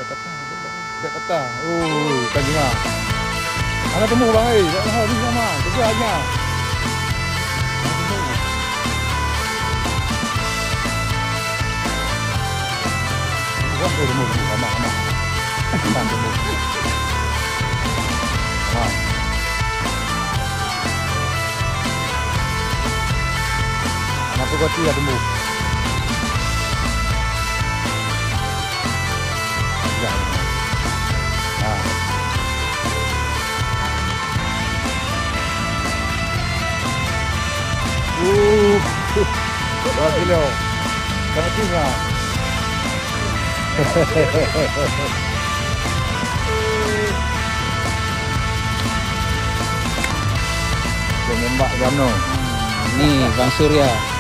Dekat petang. Oh, kan dengar. Ana temu bang ai. Dah ni sama. Kerja aja. Bukan temu sama. Bukan temu. Kenapa kau tidak temu? Berapa kilo? Berapa kilo? Dia nembak Gano. Ni Bang Surya.